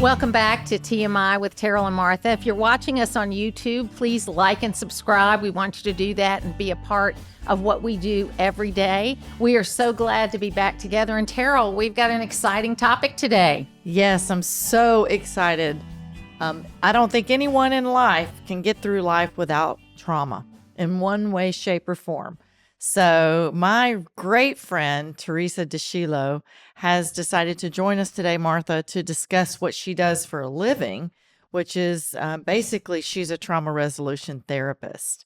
Welcome back to TMI with Teryl and Martha. If you're watching us on YouTube, please like and subscribe. We want you to do that and be a part of what we do every day. We are so glad to be back together. And Teryl, we've got an exciting topic today. Yes, I'm so excited. I don't think anyone in life can get through life without trauma in one way, shape, or form. So my great friend, Teresa Descilo, has decided to join us today, Martha, to discuss what she does for a living, which is basically she's a trauma resolution therapist.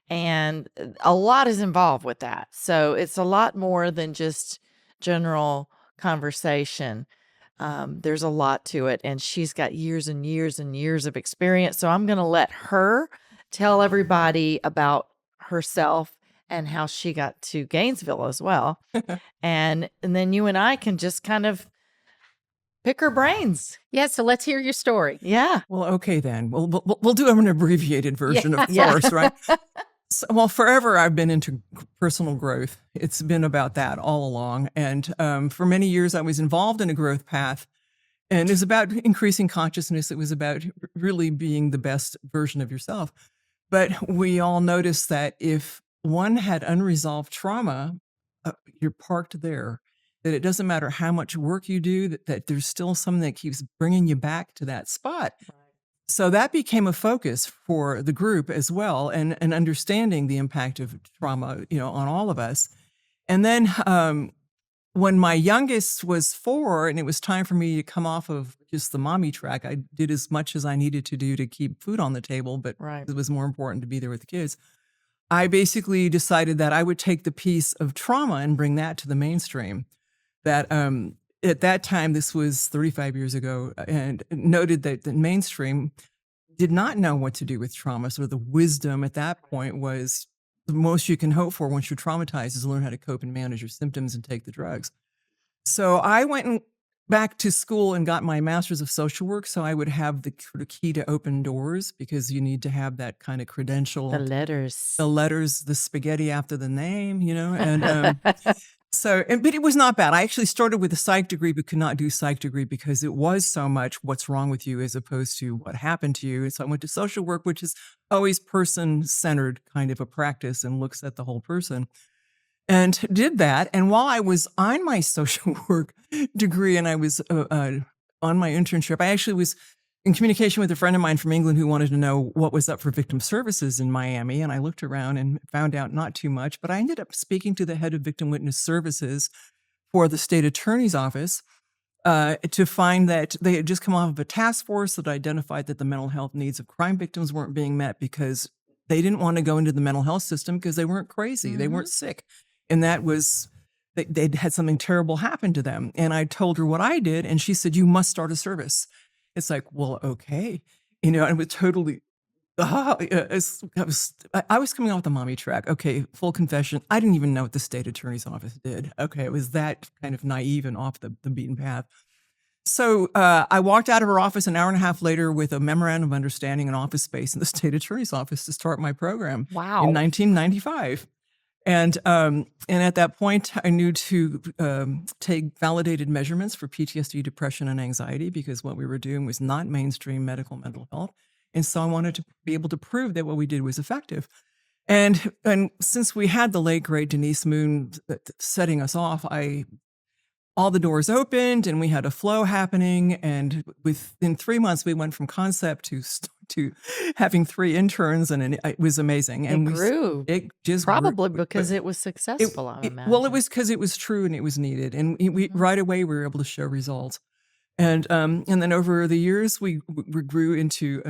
And a lot is involved with that. So it's a lot more than just general conversation. There's a lot to it. And she's got years and years and years of experience. So I'm going to let her tell everybody about herself and how she got to Gainesville as well. and then you and I can just kind of pick her brains. Yeah, so let's hear your story. Yeah. Well, okay then. We'll do an abbreviated version, of course, right? So, well, forever I've been into personal growth. It's been about that all along. And for many years I was involved in a growth path. And it was about increasing consciousness. It was about really being the best version of yourself. But we all noticed that if one had unresolved trauma, you're parked there, that it doesn't matter how much work you do, that there's still something that keeps bringing you back to that spot. Right. So that became a focus for the group as well, and understanding the impact of trauma, on all of us. And then when my youngest was 4 and it was time for me to come off of just the mommy track, I did as much as I needed to do to keep food on the table, but It was more important to be there with the kids. I basically decided that I would take the piece of trauma and bring that to the mainstream. That at that time, this was 35 years ago, and noted that the mainstream did not know what to do with trauma. So the wisdom at that point was the most you can hope for once you're traumatized is learn how to cope and manage your symptoms and take the drugs. So I went back to school and got my master's of social work, so I would have the key to open doors, because you need to have that kind of credential. The letters, the spaghetti after the name, and but it was not bad. I actually started with a psych degree, but could not do psych degree because it was so much what's wrong with you as opposed to what happened to you. And so I went to social work, which is always person-centered kind of a practice and looks at the whole person. And did that. And while I was on my social work degree and I was on my internship, I actually was in communication with a friend of mine from England who wanted to know what was up for victim services in Miami. And I looked around and found out not too much, but I ended up speaking to the head of victim witness services for the state attorney's office to find that they had just come off of a task force that identified that the mental health needs of crime victims weren't being met because they didn't want to go into the mental health system because they weren't crazy. Mm-hmm. They weren't sick. And that was, they'd had something terrible happen to them. And I told her what I did, and she said, "You must start a service." It's like, well, okay. And it was totally, I was coming off the mommy track. Okay, full confession. I didn't even know what the state attorney's office did. Okay, it was that kind of naive and off the beaten path. So I walked out of her office an hour and a half later with a memorandum of understanding and office space in the state attorney's office to start my program. Wow. In 1995. And at that point, I knew to take validated measurements for PTSD, depression, and anxiety, because what we were doing was not mainstream medical mental health. And so I wanted to be able to prove that what we did was effective. And since we had the late, great Denise Moon setting us off, all the doors opened and we had a flow happening. And within 3 months, we went from concept to having 3 interns, and it was amazing. And it grew. It just probably grew. Because it was successful. I imagine. Well, it was because it was true and it was needed, and right away we were able to show results. And then over the years we grew into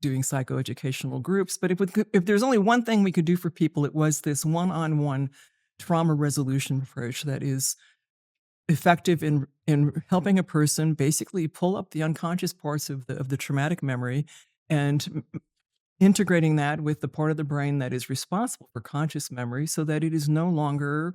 doing psychoeducational groups. But if there's only one thing we could do for people, it was this one-on-one trauma resolution approach that is effective in helping a person basically pull up the unconscious parts of the traumatic memory and integrating that with the part of the brain that is responsible for conscious memory, so that it is no longer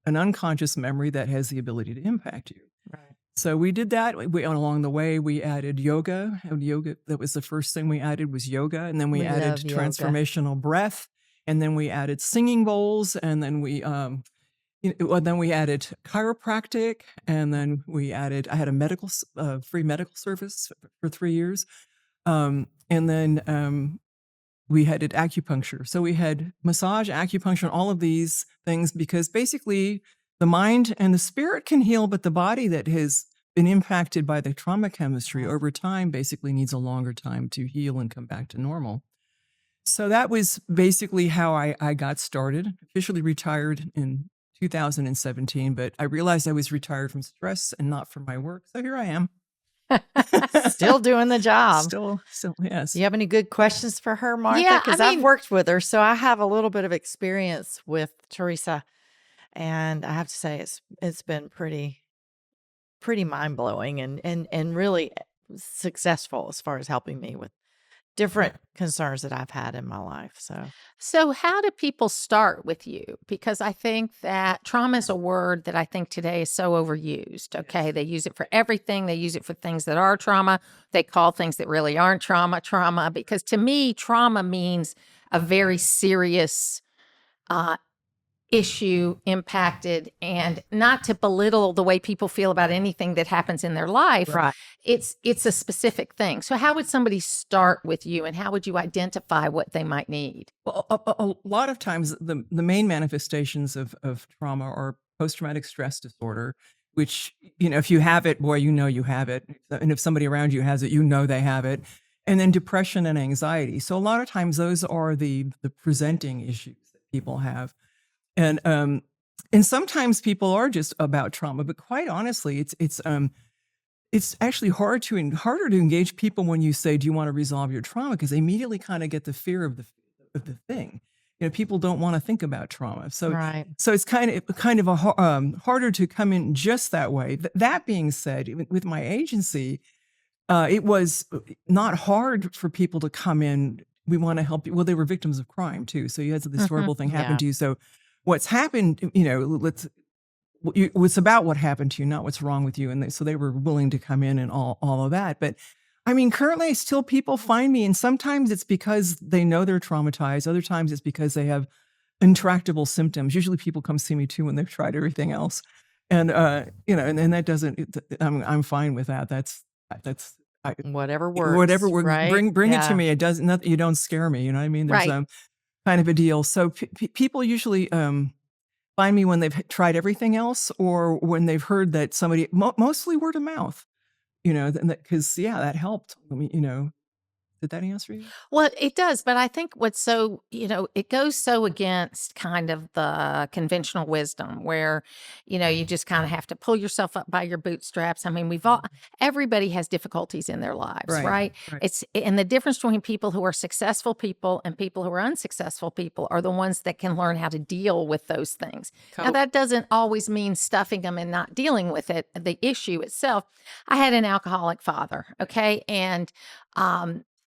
an unconscious memory that has the ability to impact you. Right. So we did that. Along the way, we added yoga. That was the first thing we added, was yoga. And then we added transformational breath. And then we added singing bowls. And then we Well, then we added chiropractic, and then I had a free medical service for 3 years. And then we had acupuncture. So we had massage, acupuncture, and all of these things because basically the mind and the spirit can heal, but the body that has been impacted by the trauma chemistry over time basically needs a longer time to heal and come back to normal. So that was basically how I got started. Officially retired in 2017, but I realized I was retired from stress and not from my work. So here I am. Still doing the job. Still, yes. Do you have any good questions for her, Martha? Yeah, Because I've worked with her, so I have a little bit of experience with Teresa, and I have to say it's been pretty mind blowing and really successful as far as helping me with different concerns that I've had in my life. So how do people start with you? Because I think that trauma is a word that I think today is so overused. Okay. They use it for everything. They use it for things that are trauma. They call things that really aren't trauma, because to me, trauma means a very serious issue impacted, and not to belittle the way people feel about anything that happens in their life. Right. It's a specific thing. So how would somebody start with you, and how would you identify what they might need? Well, a lot of times the main manifestations of trauma are post-traumatic stress disorder, which, if you have it, boy, you have it. And if somebody around you has it, they have it. And then depression and anxiety. So a lot of times those are the presenting issues that people have. And sometimes people are just about trauma, but quite honestly, it's actually harder to engage people when you say, "Do you want to resolve your trauma?" Because they immediately kind of get the fear of the thing. People don't want to think about trauma, so Right. so it's kind of harder to come in just that way. That being said, with my agency, it was not hard for people to come in. We want to help you. Well, they were victims of crime too, so you had this horrible thing happen to you. So what's happened, it's about what happened to you, not what's wrong with you. And so they were willing to come in and all of that. But I mean, currently still people find me, and sometimes it's because they know they're traumatized. Other times it's because they have intractable symptoms. Usually people come see me too when they've tried everything else. And, and that doesn't, I'm fine with that. That's Whatever works. Whatever works. Right? Bring it to me. It doesn't, you don't scare me. You know what I mean? There's Right. Kind of a deal. So people usually find me when they've tried everything else, or when they've heard that somebody, mostly word of mouth, because that helped. I mean, did that answer you? Well, it does, but I think what's so, it goes so against kind of the conventional wisdom where, you just kind of have to pull yourself up by your bootstraps. I mean, everybody has difficulties in their lives, right? And the difference between people who are successful people and people who are unsuccessful people are the ones that can learn how to deal with those things. Now, that doesn't always mean stuffing them and not dealing with it, the issue itself. I had an alcoholic father, okay? And,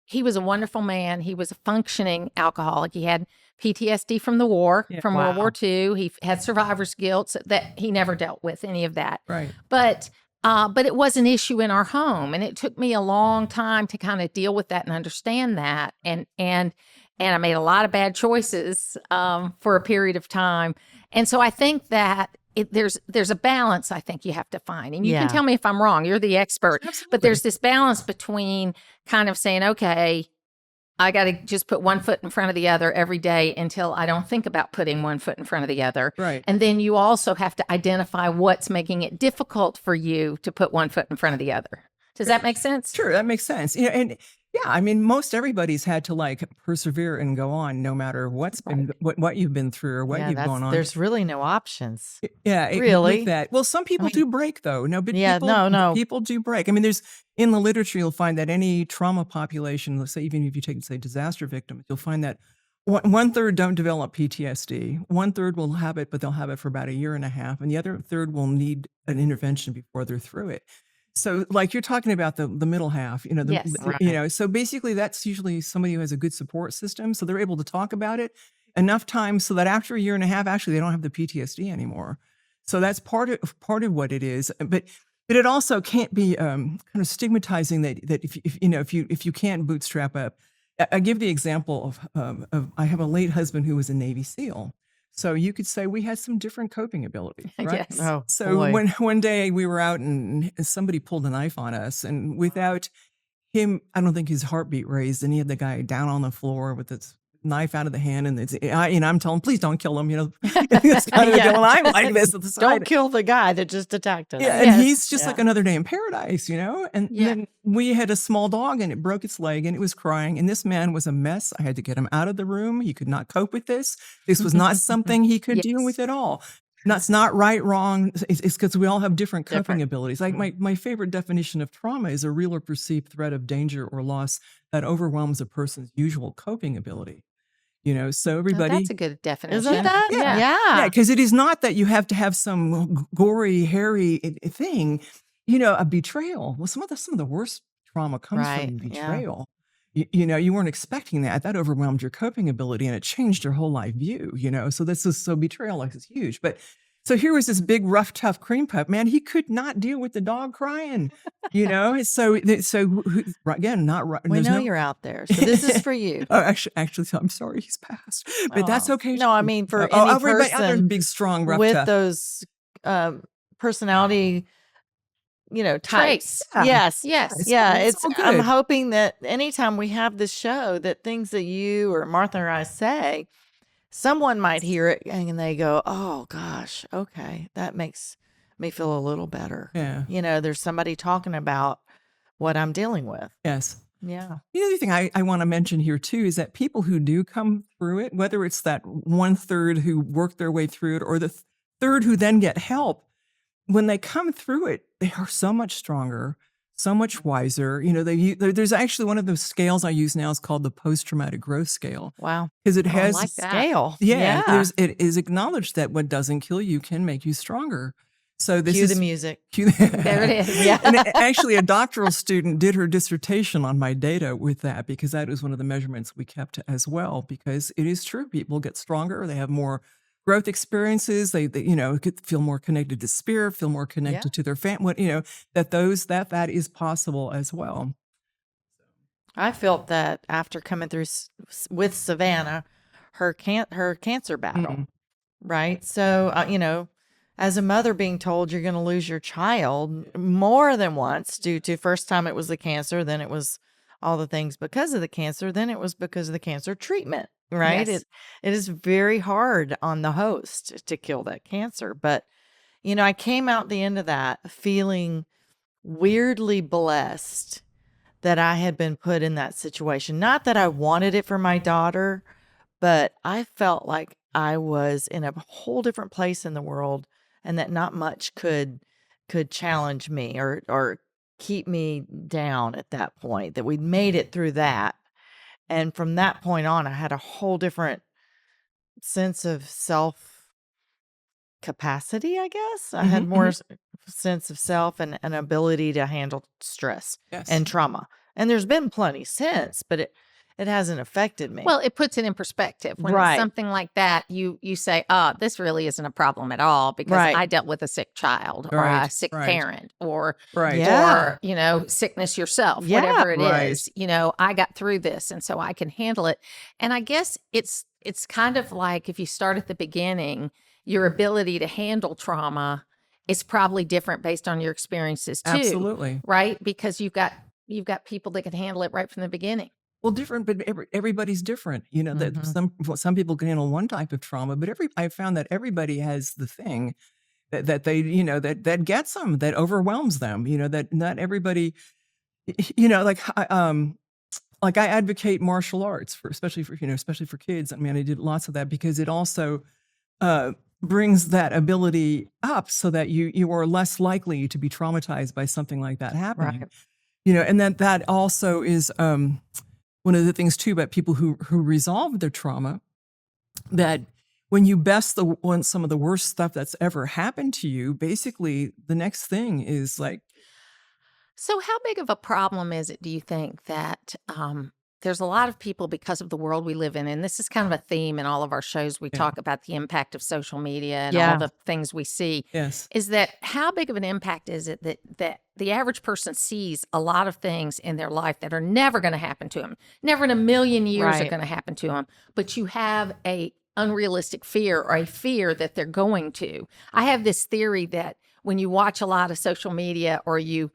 he was a wonderful man. He was a functioning alcoholic. He had PTSD from the war, from World War II. He had survivor's guilt, so that he never dealt with any of that. Right. But it was an issue in our home, and it took me a long time to kind of deal with that and understand that. And I made a lot of bad choices for a period of time. And so I think that there's a balance I think you have to find. And you can tell me if I'm wrong. You're the expert. Absolutely. But there's this balance between kind of saying, okay, I got to just put one foot in front of the other every day until I don't think about putting one foot in front of the other. Right. And then you also have to identify what's making it difficult for you to put one foot in front of the other. Does that make sense? Sure, that makes sense. And I mean, most everybody's had to persevere and go on, no matter what's been what you've been through or what you've gone on. There's really no options. Really. With that. Well, some people do break though. No, but people do break. I mean, there's in the literature you'll find that any trauma population, let's say even if you take disaster victims, you'll find that 1/3 don't develop PTSD. 1/3 will have it, but they'll have it for about a year and a half, and the other third will need an intervention before they're through it. So you're talking about the middle half, Yes. So basically that's usually somebody who has a good support system. So they're able to talk about it enough times so that after a year and a half, actually they don't have the PTSD anymore. So that's part of what it is. But it also can't be kind of stigmatizing that if you can't bootstrap up. I give the example of I have a late husband who was a Navy SEAL. So you could say we had some different coping ability, right? Yes. Oh, So boy. when one day we were out and somebody pulled a knife on us, and without him, I don't think his heartbeat raised, and he had the guy down on the floor with his knife out of the hand, and I'm telling him, please don't kill him. It's kind of the deal. And I'm like this at the side. Don't kill the guy that just attacked us. Yeah, and Yes. he's just like another day in paradise, And Yeah. then we had a small dog, and it broke its leg, and it was crying. And this man was a mess. I had to get him out of the room. He could not cope with this. This was not something he could deal Yes. with at all. That's not right, wrong. It's because we all have different coping Different. abilities. Like my favorite definition of trauma is a real or perceived threat of danger or loss that overwhelms a person's usual coping ability. So Oh, everybody. that's a good definition. Isn't that? Yeah. Yeah. Because it is not that you have to have some gory, hairy thing, a betrayal. Well, some of the worst trauma comes Right, from yeah. betrayal. You weren't expecting that. That overwhelmed your coping ability, and it changed your whole life view. So betrayal like is huge. But so here was this big, rough, tough cream pup. Man, he could not deal with the dog crying. So again, not right. We know you're out there, so this is for you. Oh, actually, I'm sorry, he's passed, but that's Oh. okay. No, I mean for any everybody out there's person big, strong, rough, with tough. those personality, types. Traits. Yeah. Yes. Yes. Yeah, It's all I'm good. hoping that anytime we have this show, that things that you or Martha or I say, someone might hear it and they go, "Oh gosh, okay, that makes me feel a little better." Yeah. There's somebody talking about what I'm dealing with. Yes. Yeah. The other thing I want to mention here too is that people who do come through it, whether it's that 1/3 who work their way through it or the third who then get help, when they come through it, they are so much stronger, so much wiser. There's actually one of those scales I use now is called the post-traumatic growth scale, Wow. because it I has like that. Scale. Yeah, it is acknowledged that what doesn't kill you can make you stronger. So this Cue is the music. There it is. Yeah. And actually, a doctoral student did her dissertation on my data with that, because that was one of the measurements we kept as well. Because it is true, people get stronger, they have more growth experiences, they feel more connected to spirit, feel more connected to their family. That is possible as well. I felt that after coming through with Savannah, her cancer battle, Mhm. right? So, as a mother being told you're going to lose your child more than once due to first time it was the cancer, then it was all the things because of the cancer, then it was because of the cancer treatment, right? Yes. It is very hard on the host to kill that cancer. But, I came out the end of that feeling weirdly blessed that I had been put in that situation. Not that I wanted it for my daughter, but I felt like I was in a whole different place in the world, and that not much could challenge me or keep me down at that point, that we'd made it through that. And from that point on, I had a whole different sense of self capacity, I guess. I had Mhm, more sense of self and an ability to handle stress Yes. and trauma. And there's been plenty since, but it hasn't affected me. Well, it puts it in perspective. When Right. it's something like that, you say, "Oh, this really isn't a problem at all because Right. I dealt with a sick child or a Right, sick right. parent or Right. Yeah. sickness yourself, Yeah. whatever it Right. is. I got through this, and so I can handle it." And I guess it's kind of like if you start at the beginning, your ability to handle trauma is probably different based on your experiences too. Absolutely. Right? Because you've got people that can handle it right from the beginning. Well, different, but everybody's different. That Mhm. some people can handle one type of trauma, but I found that everybody has the thing that they that gets them, that overwhelms them. That not everybody. Like I advocate martial arts especially for kids. I mean, I did lots of that because it also brings that ability up so that you are less likely to be traumatized by something like that happening. Right. And that also is one of the things too about people who resolve their trauma, that when you best some of the worst stuff that's ever happened to you, basically the next thing is like, So, how big of a problem is it, do you think, that there's a lot of people, because of the world we live in, and this is kind of a theme in all of our shows, we Yeah. talk about the impact of social media and Yeah. all the things we see, yes, is that how big of an impact is it that the average person sees a lot of things in their life that are never going to happen to them, never in a million years are Right. going to happen to them, but you have a unrealistic fear or a fear that they're going to. I have this theory that when you watch a lot of social media or you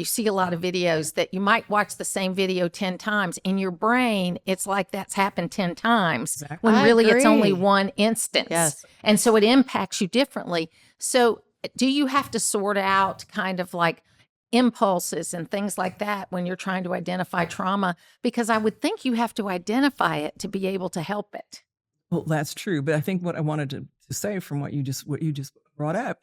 see a lot of videos, that you might watch the same video 10 times. In your brain, it's like that's happened 10 times Exactly. when I really it's only agree. one instance. Yes. And so it impacts you differently. So do you have to sort out kind of like impulses and things like that when you're trying to identify trauma? Because I would think you have to identify it to be able to help it. Well, that's true. But I think what I wanted to say from what you just brought up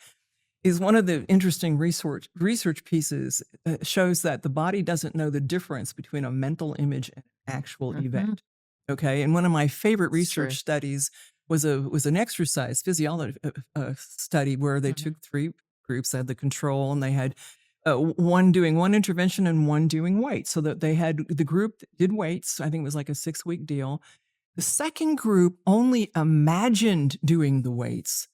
is one of the interesting research pieces shows that the body doesn't know the difference between a mental image and an actual event. Okay. And one of my favorite research studies was an exercise physiology study where they took 3 groups. They had the control, and they had one doing one intervention and one doing weights. So that they had the group that did weights. I think it was like a 6-week deal. The second group only imagined doing the weights.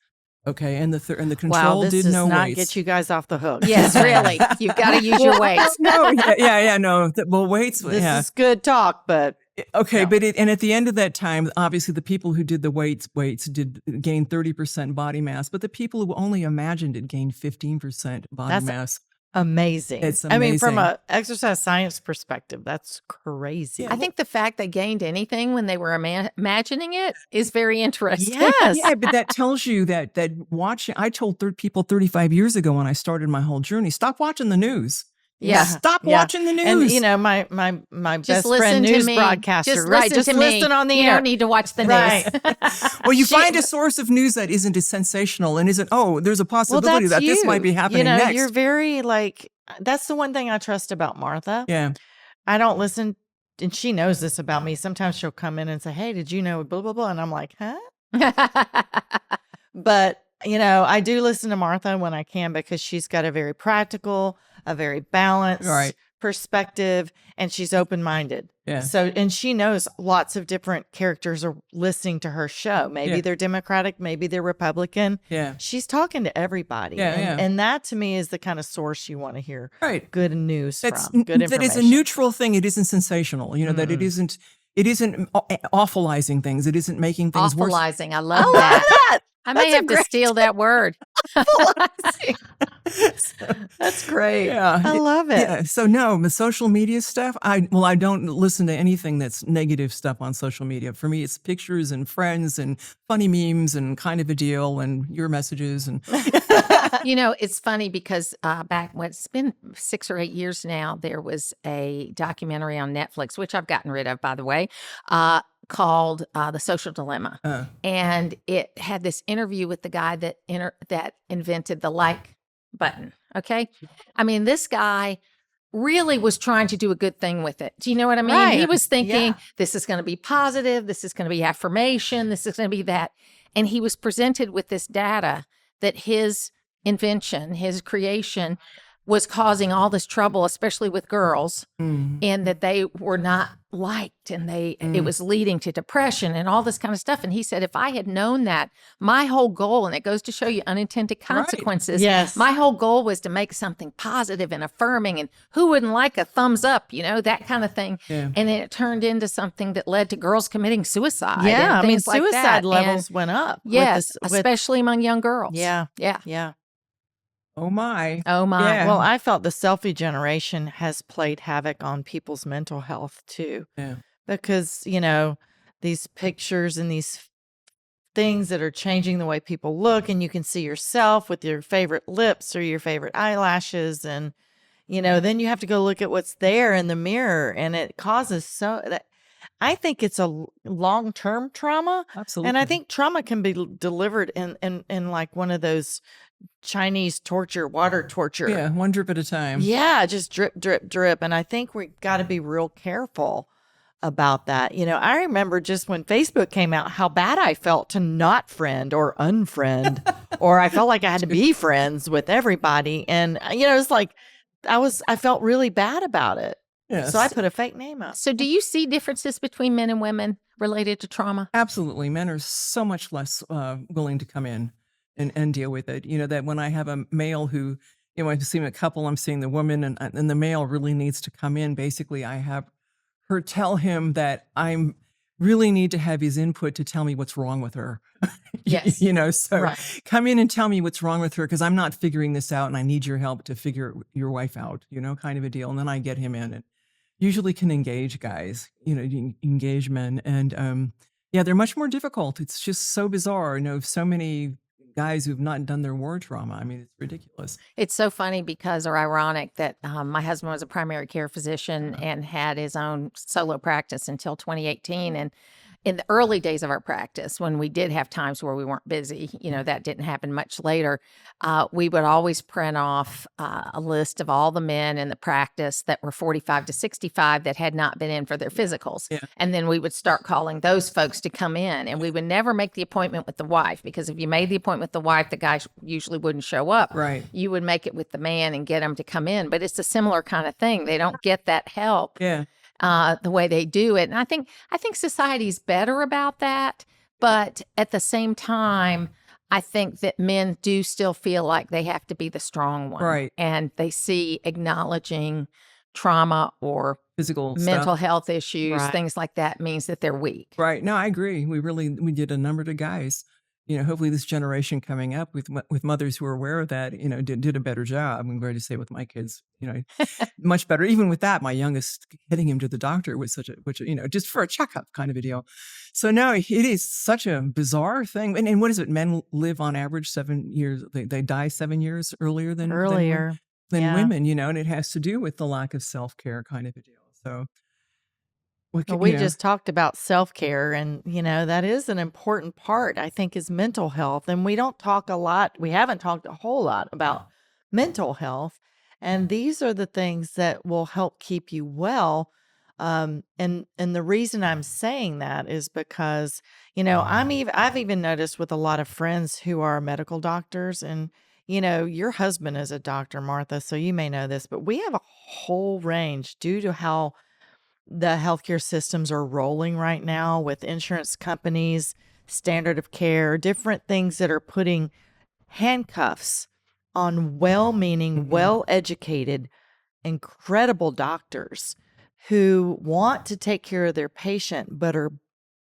Okay, and the control Wow, this did does no not weights. get you guys off the hook. Yes, really. You've got to use your weights. No, no. Well, weights. This yeah. is good talk, but Okay, no. but and at the end of that time, obviously the people who did the weights did gain 30% body mass, but the people who only imagined it gained 15% body That's mass. amazing. It's I mean, from amazing. an exercise science perspective, that's crazy. I think the fact they gained anything when they were imagining it is very interesting. Yes. Yeah, but that tells you that watching. I told people 35 years ago when I started my whole journey, stop watching the news. Yeah. Stop watching the news. And you know, my Just best listen friend to news me. broadcaster, Just right? listen Just to me. listen on the You air. don't need to watch the Right. news. Well, you find a source of news that isn't as sensational and isn't, there's a possibility that this might be happening you know, next. You're very like, that's the one thing I trust about Martha. Yeah. I don't listen, and she knows this about me. Sometimes she'll come in and say, hey, did you know blah, blah, blah? And I'm like, huh? But, you know, I do listen to Martha when I can because she's got a very practical, a very balanced perspective, and she's open-minded. Yeah. So, and she knows lots of different characters are listening to her show. Maybe they're Democratic, maybe they're Republican. Yeah. She's talking to everybody. Yeah, And that to me is the kind of source you want to hear Right. good news That's from. Good information. that is a neutral thing. It isn't sensational. You know, that it isn't awfulizing things. It isn't making things worse. Awfulizing. I love that. I may That's a have to great steal that word. That's great. Yeah. I love it. Yeah. So no, the social media stuff, I don't listen to anything that's negative stuff on social media. For me, it's pictures and friends and funny memes and kind of a deal and your messages and You know, it's funny because back when it's been 6 or 8 years now, there was a documentary on Netflix, which I've gotten rid of, by the way, called The Social Dilemma. And it had this interview with the guy that invented the like button. Okay. I mean, this guy really was trying to do a good thing with it. Do you know what I mean? Right. He was thinking, Yeah. this is going to be positive. This is going to be affirmation. This is going to be that. And he was presented with this data that his invention, his creation, was causing all this trouble, especially with girls, and that they were not liked, and it was leading to depression and all this kind of stuff. And he said, if I had known that, my whole goal, and it goes to show you unintended consequences. Yes. My whole goal was to make something positive and affirming, and who wouldn't like a thumbs up, you know, that kind of thing. Yeah. And then it turned into something that led to girls committing suicide. Yeah. and I mean, things like that. suicide And levels went up. yes, with especially among young girls. yeah. Yeah. Yeah. oh my. Oh my. Yeah. Well, I felt the selfie generation has played havoc on people's mental health too. Yeah. Because, you know, these pictures and these things that are changing the way people look, and you can see yourself with your favorite lips or your favorite eyelashes. And, you know, then you have to go look at what's there in the mirror, and it causes I think it's a long-term trauma. Absolutely. And I think trauma can be delivered in like one of those Chinese water torture. Yeah, one drip at a time. Yeah, just drip, drip, drip. And I think we've got to be real careful about that. You know, I remember just when Facebook came out, how bad I felt to not friend or unfriend, or I felt like I had to be friends with everybody. And, you know, it's like I felt really bad about it. Yes. So I put a fake name up. So do you see differences between men and women related to trauma? Absolutely. Men are so much less willing to come in and deal with it. You know, that when I have a male who, you know, I'm seeing a couple, I'm seeing the woman, and the male really needs to come in. Basically, I have her tell him that I'm really need to have his input to tell me what's wrong with her. Yes. So Right. come in and tell me what's wrong with her because I'm not figuring this out and I need your help to figure your wife out, kind of a deal. And then I get him in and usually can engage guys, engage men. And yeah, they're much more difficult. It's just so bizarre. So many guys who've not done their war trauma. I mean, it's ridiculous. It's so funny because, or ironic, that my husband was a primary care physician and had his own solo practice until 2018. And in the early days of our practice, when we did have times where we weren't busy, that didn't happen much later, we would always print off a list of all the men in the practice that were 45 to 65 that had not been in for their physicals. Yeah. And then we would start calling those folks to come in. And we would never make the appointment with the wife, because if you made the appointment with the wife, the guy usually wouldn't show up. Right. You would make it with the man and get him to come in. But it's a similar kind of thing. They don't get that help. Yeah. The way they do it. And I think society's better about that. But at the same time, I think that men do still feel like they have to be the strong one. Right. And they see acknowledging trauma or Physical mental stuff. health issues, Right. things like that, means that they're weak. Right. No, I agree. We did a number of guys. Hopefully this generation coming up with mothers who are aware of that, did a better job. I'm going to say with my kids, much better. Even with that, my youngest getting him to the doctor was just for a checkup kind of a deal. So no, it is such a bizarre thing. And what is it? Men live on average 7 years. They die 7 years earlier than Earlier. Yeah. women, and it has to do with the lack of self-care kind of a deal. So Well, we just talked about self-care, and that is an important part, I think, is mental health. And we haven't talked a whole lot about mental health. And these are the things that will help keep you well. And the reason I'm saying that is because, I've even noticed with a lot of friends who are medical doctors, and your husband is a doctor, Martha, so you may know this, but we have a whole range due to how the healthcare systems are rolling right now with insurance companies, standard of care, different things that are putting handcuffs on well-meaning, well-educated, incredible doctors who want to take care of their patient but are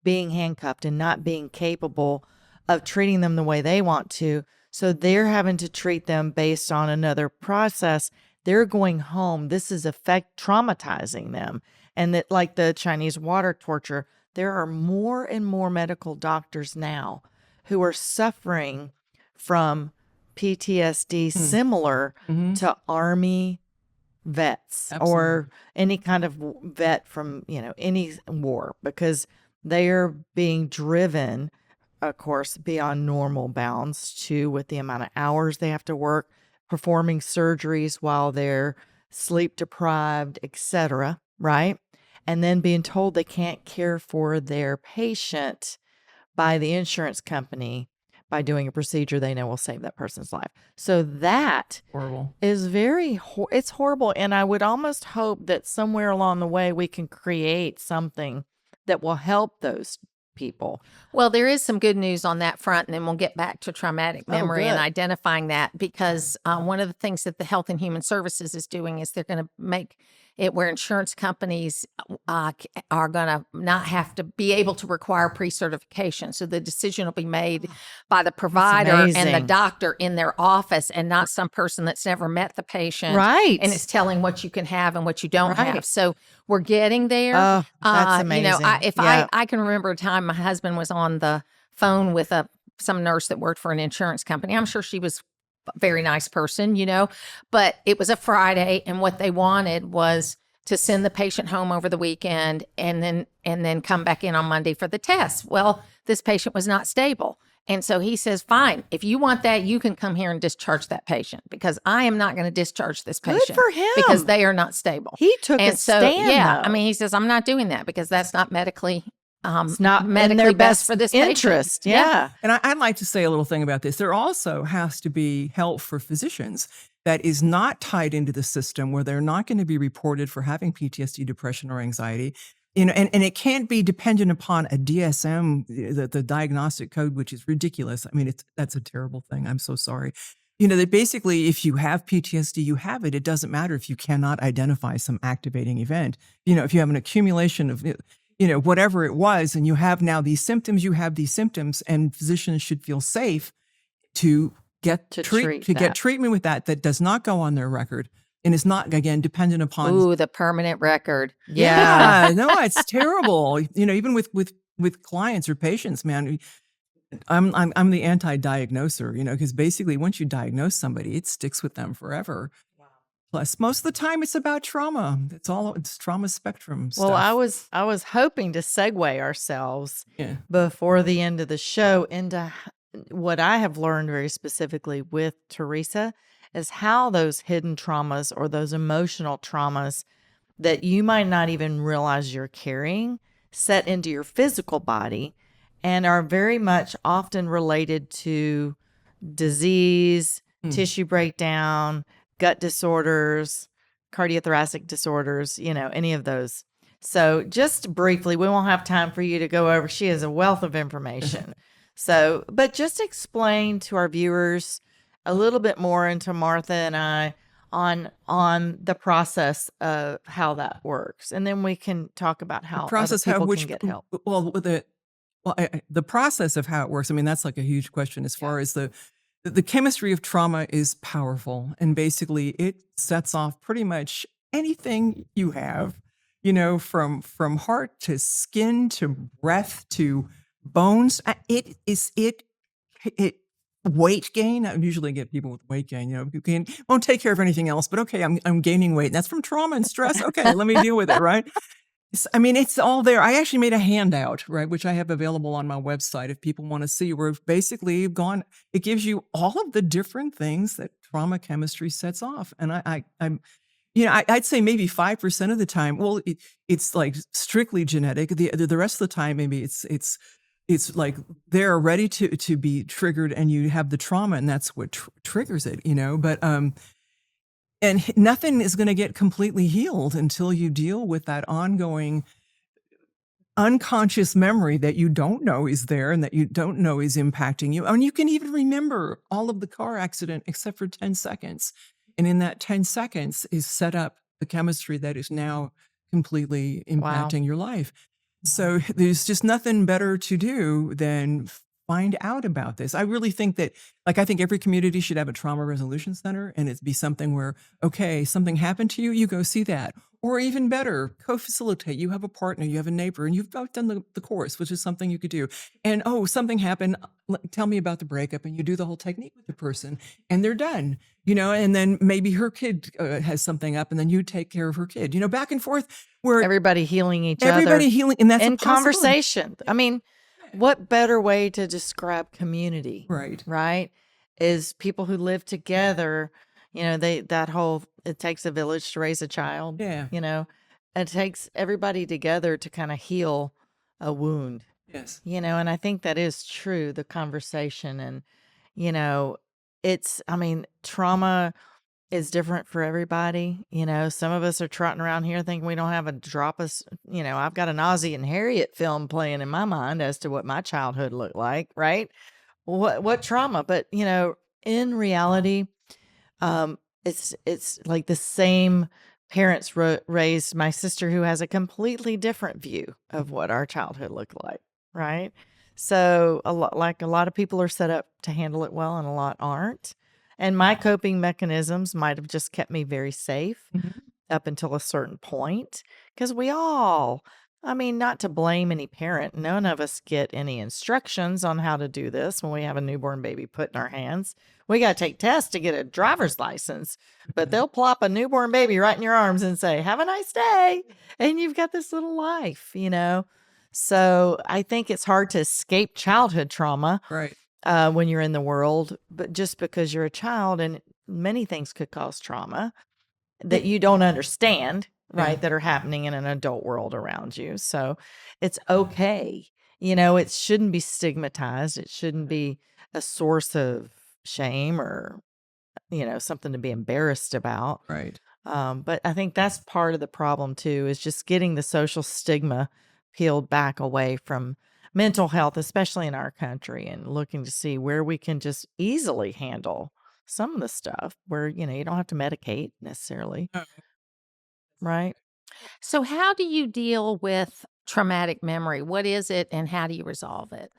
being handcuffed and not being capable of treating them the way they want to. So they're having to treat them based on another process. They're going home. This is traumatizing them. And that, like the Chinese water torture, there are more and more medical doctors now who are suffering from PTSD similar to Army vets. Absolutely. Or any kind of vet from, any war, because they are being driven, of course, beyond normal bounds too, with the amount of hours they have to work, performing surgeries while they're sleep deprived, etc. Right? And then being told they can't care for their patient by the insurance company by doing a procedure they know will save that person's life. So that horrible. is it's horrible. And I would almost hope that somewhere along the way we can create something that will help those people. Well, there is some good news on that front, and then we'll get back to traumatic memory and good. identifying that, because one of the things that the Health and Human Services is doing is they're going to make it where insurance companies are going to not have to be able to require pre-certification. So the decision will be made by the provider and the amazing. doctor in their office, and not some person that's never met the patient. Right. And it's telling what you can have and what you don't Right. have. So we're getting there. Oh, that's amazing. I can remember a time my husband was on the phone with some nurse that worked for an insurance company. I'm sure she was a very nice person, but it was a Friday, and what they wanted was to send the patient home over the weekend and then come back in on Monday for the test. Well, this patient was not stable. And so he says, fine, if you want that, you can come here and discharge that patient, because I am not going to discharge this Good patient for him. because they are not stable. He took a stand, yeah, though. I mean, he says, I'm not doing that because that's not medically It's not in medically their best best for this interest. patient. Yeah. And I'd like to say a little thing about this. There also has to be help for physicians that is not tied into the system, where they're not going to be reported for having PTSD, depression, or anxiety. And it can't be dependent upon a DSM, the diagnostic code, which is ridiculous. I mean, that's a terrible thing. I'm so sorry. That basically, if you have PTSD, you have it. It doesn't matter if you cannot identify some activating event. If you have an accumulation of, whatever it was, and you have now these symptoms, and physicians should feel safe to get treat treatment with that does not go on their record and is not, again, dependent upon. Ooh, the permanent record. Yeah. No, it's terrible. Even with clients or patients, man, I'm the anti-diagnoser, because basically once you diagnose somebody, it sticks with them forever. Wow. Plus, most of the time it's about trauma. It's trauma spectrum stuff. Well, I was hoping to segue ourselves before the end of the show into what I have learned very specifically with Teresa is how those hidden traumas or those emotional traumas that you might not even realize you're carrying set into your physical body and are very much often related to disease, tissue breakdown, gut disorders, cardiothoracic disorders, any of those. So just briefly, we won't have time for you to go over. She has a wealth of information. But just explain to our viewers a little bit more into Martha and I on the process of how that works. And then we can talk about how other people can get help. Well, the process of how it works, I mean, that's like a huge question as far as the chemistry of trauma is powerful. And basically it sets off pretty much anything you have, from heart to skin to breath to bones. It weight gain. I usually get people with weight gain, who won't take care of anything else, but okay, I'm gaining weight. And that's from trauma and stress. Okay, let me deal with it, right? It's all there. I actually made a handout, right, which I have available on my website if people want to see, where basically it gives you all of the different things that trauma chemistry sets off. And I'd say maybe 5% of the time, well, it's like strictly genetic. The rest of the time, maybe it's like they're ready to be triggered, and you have the trauma, and that's what triggers it, But and nothing is going to get completely healed until you deal with that ongoing unconscious memory that you don't know is there and that you don't know is impacting you. And you can even remember all of the car accident except for 10 seconds. And in that 10 seconds is set up the chemistry that is now completely impacting your life. So there's just nothing better to do than find out about this. I really think that, I think every community should have a trauma resolution center, and it'd be something where, okay, something happened to you, you go see that. Or even better, co-facilitate. You have a partner, you have a neighbor, and you've both done the course, which is something you could do. And, something happened, tell me about the breakup, and you do the whole technique with the person, and they're done. And then maybe her kid has something up, and then you take care of her kid, back and forth. Where everybody healing each other. Everybody healing, and that's in conversation. I mean, what better way to describe community? Right? Is people who live together, it takes a village to raise a child. Yeah. It takes everybody together to kind of heal a wound. Yes. And I think that is true, the conversation. And, trauma is different for everybody. Some of us are trotting around here thinking we don't have a drop of, I've got an Ozzie and Harriet film playing in my mind as to what my childhood looked like, right? What trauma? But, in reality, it's like the same parents raised my sister, who has a completely different view of what our childhood looked like, right? So a lot of people are set up to handle it well, and a lot aren't. And my coping mechanisms might have just kept me very safe up until a certain point. Because not to blame any parent, none of us get any instructions on how to do this when we have a newborn baby put in our hands. We got to take tests to get a driver's license, but they'll plop a newborn baby right in your arms and say, have a nice day. And you've got this little life, So I think it's hard to escape childhood trauma. Right. When you're in the world, but just because you're a child, and many things could cause trauma that you don't understand, right, that are happening in an adult world around you. So it's okay. It shouldn't be stigmatized. It shouldn't be a source of shame or, something to be embarrassed about. Right. But I think that's part of the problem too, is just getting the social stigma peeled back away from mental health, especially in our country, and looking to see where we can just easily handle some of the stuff where, you don't have to medicate necessarily. Right. So how do you deal with traumatic memory? What is it and how do you resolve it?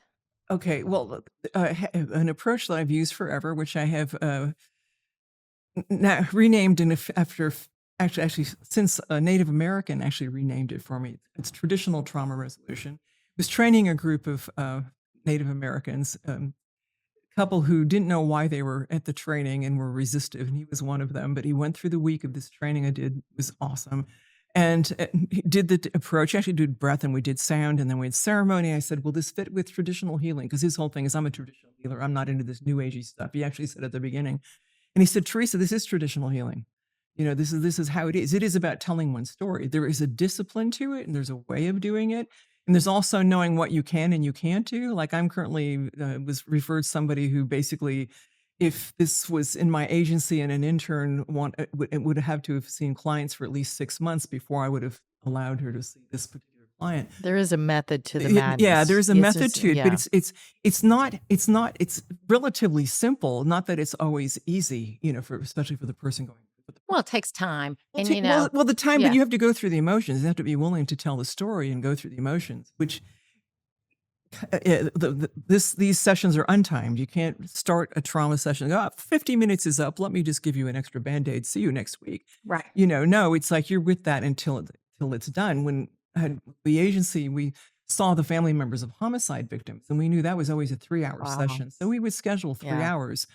Okay, well, an approach that I've used forever, which I have now renamed actually since a Native American actually renamed it for me. It's traditional trauma resolution. I was training a group of Native Americans, couple who didn't know why they were at the training and were resistive, and he was one of them. But he went through the week of this training I did. It was awesome. And he did the approach. Actually did breath, and we did sound, and then we had ceremony. I said, will this fit with traditional healing? Because his whole thing is, I'm a traditional healer. I'm not into this new agey stuff. He actually said at the beginning. And he said, Teresa, this is traditional healing. This is how it is. It is about telling one story. There is a discipline to it, and there's a way of doing it. And there's also knowing what you can and you can't do. Like I'm currently was referred to somebody who basically, if this was in my agency and an intern would have to have seen clients for at least 6 months before I would have allowed her to see this particular client. There is a method to the madness. Yeah, there's a method to it, but it's relatively simple. Not that it's always easy, especially for the person going. Well, it takes time, Well, and the time, yeah. but you have to go through the emotions. You have to be willing to tell the story and go through the emotions, which these sessions are untimed. You can't start a trauma session. 50 minutes is up. Let me just give you an extra Band-Aid. See you next week. Right. No, it's like you're with that until it's done. When I had the agency, we saw the family members of homicide victims, and we knew that was always a 3-hour session. So we would schedule 3 hours,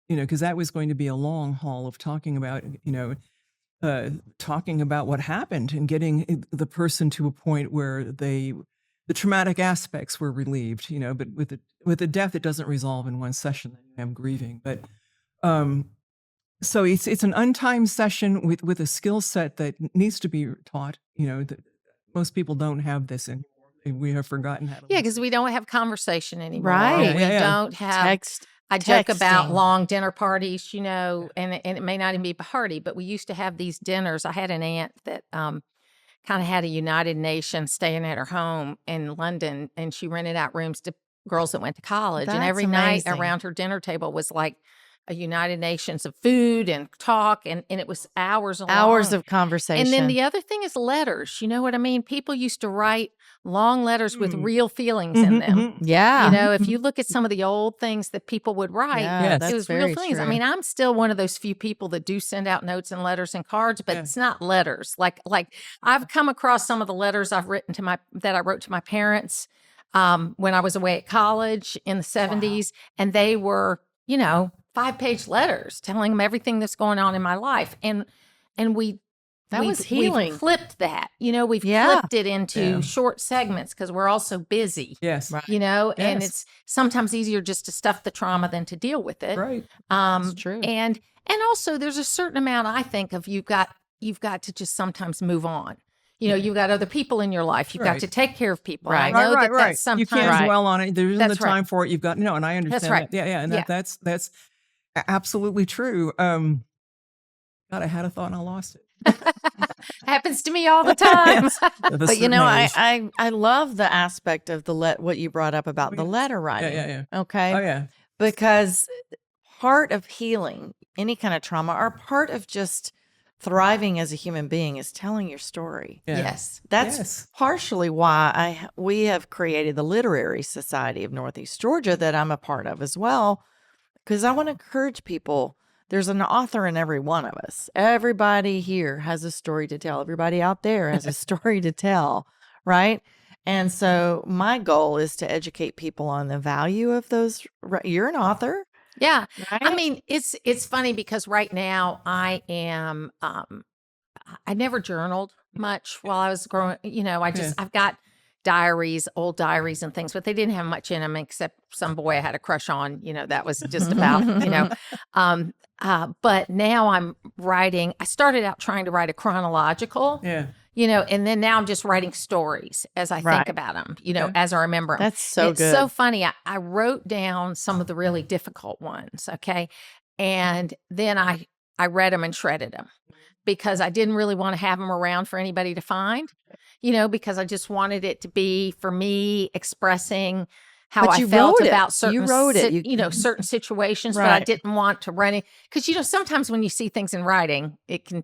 because that was going to be a long haul of talking about, what happened and getting the person to a point where the traumatic aspects were relieved, but with a death, it doesn't resolve in one session. I'm grieving, but so it's an untimed session with a skill set that needs to be taught. That most people don't have this anymore. We have forgotten how to. Yeah, because we don't have conversation anymore. Right. We don't have text. I joke about texting. long dinner parties, and it may not even be a party, but we used to have these dinners. I had an aunt that kind of had a United Nations staying at her home in London, and she rented out rooms to girls that went to college. And That's every night amazing. around her dinner table was like a United Nations of food and talk, and it was hours long. Hours of conversation. And then the other thing is letters. You know what I mean? People used to write long letters with real feelings in them. Yeah. If you look at some of the old things that people would write, Yeah, it that's was very real feelings. I true. mean, I'm still one of those few people that do send out notes and letters and cards, but it's not letters. Like I've come across some of the letters I've written that I wrote to my parents when I was away at college in the 70s, and they were, 5-page letters telling them everything that's going on in my life, and we've healing. We've flipped that, we've flipped it into short segments because we're all so busy. Yes. Right. And it's sometimes easier just to stuff the trauma than to deal with it. Right. That's true. And also there's a certain amount, I think, of you've got to just sometimes move on. You've got other people in your life. You've got to take care of people. Right. And I know Right. that's sometimes You can't dwell on it. There isn't That's the time right. for it. You've got and I understand That's right. that. Yeah. And Yeah. that's absolutely true. God, I had a thought and I lost it. happens to me all the time. Of a But certain age. I love the aspect of what you brought up about the letter writing. Yeah. Okay. Oh yeah. Because part of healing any kind of trauma or part of just thriving as a human being is telling your story. Yeah. Yes. That's partially why we have created the Literary Society of Northeast Georgia that I'm a part of as well, because I want to encourage people. There's an author in every one of us. Everybody here has a story to tell. Everybody out there has a story to tell, right? And so my goal is to educate people on the value of those. You're an author. Yeah. Right? I mean, it's funny because right now I am I never journaled much while I was growing, I've got diaries, old diaries and things, but they didn't have much in them except some boy I had a crush on, that was just about, but now I'm writing. I started out trying to write a chronological, and then now I'm just writing stories as I think about them, as I remember them. That's so It's good. so funny. I wrote down some of the really difficult ones, okay? And then I read them and shredded them because I didn't really want to have them around for anybody to find, because I just wanted it to be for me expressing how But I you felt wrote it. about certain, You wrote it. certain situations, but I Right. didn't want to run it. Because, sometimes when you see things in writing, it can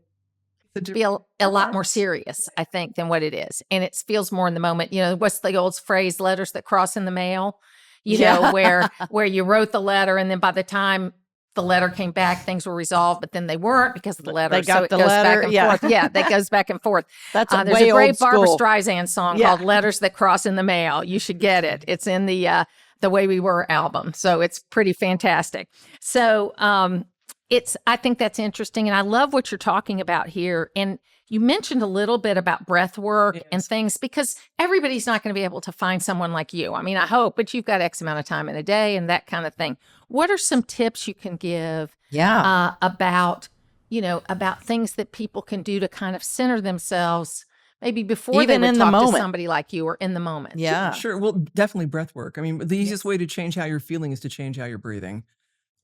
feel a lot more serious, I think, than what it is. And it feels more in the moment. You know, what's the old phrase, letters that cross in the mail, you know, where you wrote the letter and then by the time the letter came back, things were resolved, but then they weren't because of the letter. They got so it the goes letter, back and forth. Yeah, that goes back and forth. That's there's way a great old Barbara school. Streisand song called Letters That Cross in the Mail. You should get it. It's in the Way We Were album. So it's pretty fantastic. So I think that's interesting. And I love what you're talking about here. And you mentioned a little bit about breath work and things because everybody's not going to be able to find someone like you. I mean, I hope, but you've got X amount of time in a day and that kind of thing. What are some tips you can give about things that people can do to kind of center themselves maybe before Even they would in the talk to moment. somebody like you or in the moment? Yeah. Sure. Well, definitely breath work. I mean, the easiest way to change how you're feeling is to change how you're breathing.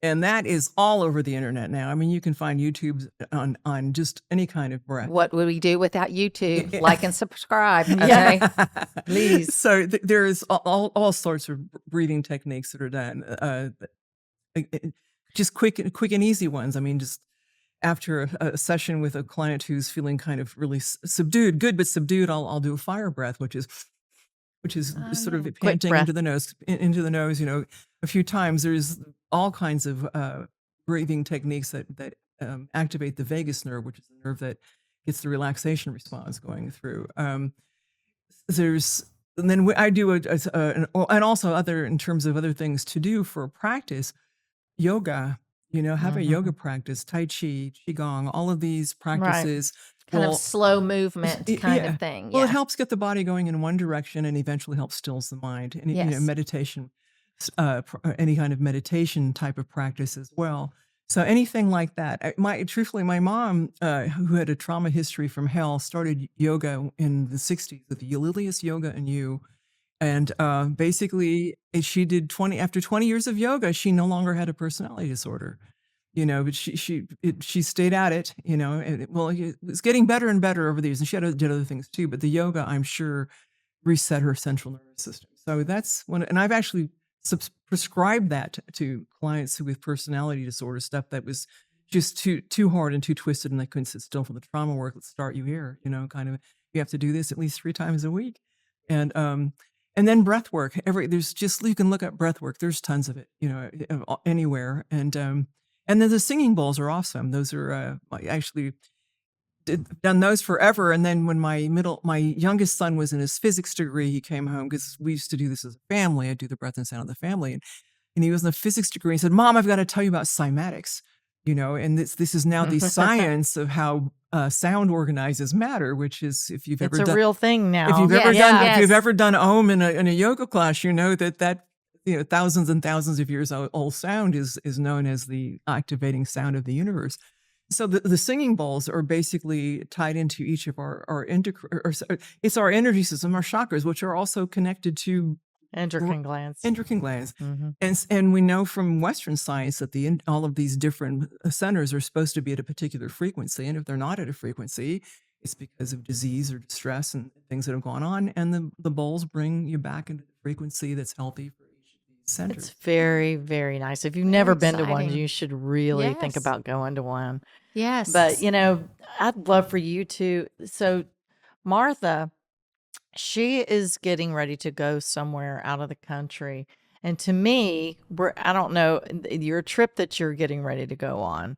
And that is all over the internet now. I mean, you can find YouTube on just any kind of breath. What would we do without YouTube? Like and subscribe, okay? Please. So there's all sorts of breathing techniques that are done. Just quick and easy ones. I mean, just after a session with a client who's feeling kind of really subdued, good but subdued, I'll do a fire breath, which is sort of panting into the nose, you know, a few times. There's all kinds of breathing techniques that activate the vagus nerve, which is the nerve that gets the relaxation response going through. I do and also in terms of other things to do for practice, yoga. You know, have a yoga practice, Tai Chi, Qigong, all of these practices. Kind of slow movement kind of thing. Well, it helps get the body going in one direction and eventually helps stills the mind. And, you know, meditation, any kind of meditation type of practice as well. So anything like that. Truthfully, my mom, who had a trauma history from hell, started yoga in the 60s with the Lilius Yoga and You. And basically, she did after 20 years of yoga, she no longer had a personality disorder, you know, but she stayed at it, you know, and it was getting better and better over the years. And she did other things too, but the yoga, I'm sure, reset her central nervous system. So that's and I've actually prescribed that to clients who with personality disorder, stuff that was just too hard and too twisted and they couldn't sit still for the trauma work. Let's start you here, you know, kind of, you have to do this at least 3 times a week. And then breath work. You can look up breath work. There's tons of it, you know, anywhere. And then the singing bowls are awesome. Those are I actually done those forever. And then when my youngest son was in his physics degree, he came home because we used to do this as a family. I'd do the breath and sound of the family, and he was in the physics degree. He said, "Mom, I've got to tell you about cymatics." You know, and this is now the science of how sound organizes matter, which is if you've ever done, it's a real thing now. If you've ever done Om in a yoga class, you know that you know thousands and thousands of years old sound is known as the activating sound of the universe. So the singing bowls are basically tied into each of it's our energy system, our chakras, which are also connected to endocrine glands. Mm-hmm. And we know from Western science that all of these different centers are supposed to be at a particular frequency. And if they're not at a frequency, it's because of disease or distress and things that have gone on. And the bowls bring you back into the frequency that's healthy for each of these centers. It's very, very nice. If you've never been to one, you should really think about going to one. Yes. But, you know, I'd love for you to. So Martha, she is getting ready to go somewhere out of the country. And to me, I don't know, your trip that you're getting ready to go on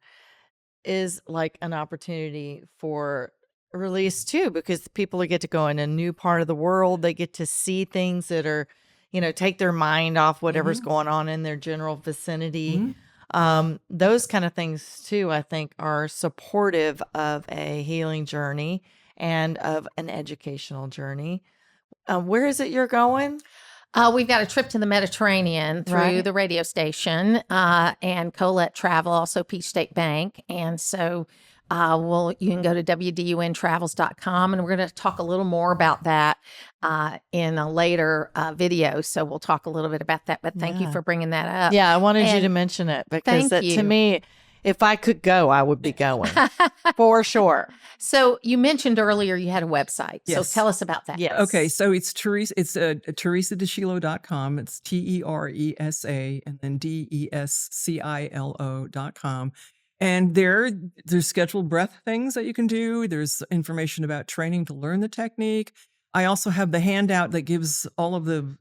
is like an opportunity for release too, because people get to go in a new part of the world. They get to see things that are, you know, take their mind off whatever's going on in their general vicinity. Those kind of things too, I think, are supportive of a healing journey and of an educational journey. Where is it you're going? We've got a trip to the Mediterranean through the radio station and Colette Travel, also Peach State Bank. And so you can go to wduntravels.com, and we're going to talk a little more about that in a later video. So we'll talk a little bit about that. But thank you for bringing that up. Yeah, I wanted you to mention it because to me, if I could go, I would be going for sure. So you mentioned earlier you had a website. Yes. So tell us about that. Yes. Okay. So it's teresadescilo.com. It's TERESA and then DESCILO.com. And there's scheduled breath things that you can do. There's information about training to learn the technique. I also have the handout that gives all of the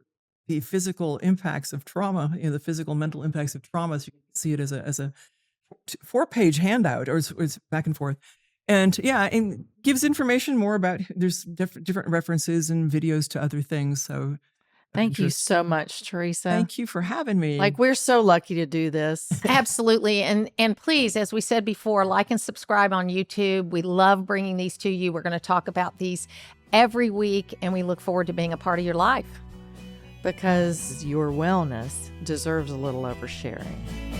physical impacts of trauma, the physical mental impacts of trauma. So you can see it as a 4-page handout, or it's back and forth. And and gives information more about, there's different references and videos to other things. So Thank you so much, Teresa. Thank you for having me. Like, we're so lucky to do this. Absolutely. And please, as we said before, like and subscribe on YouTube. We love bringing these to you. We're going to talk about these every week, and we look forward to being a part of your life. Because your wellness deserves a little oversharing.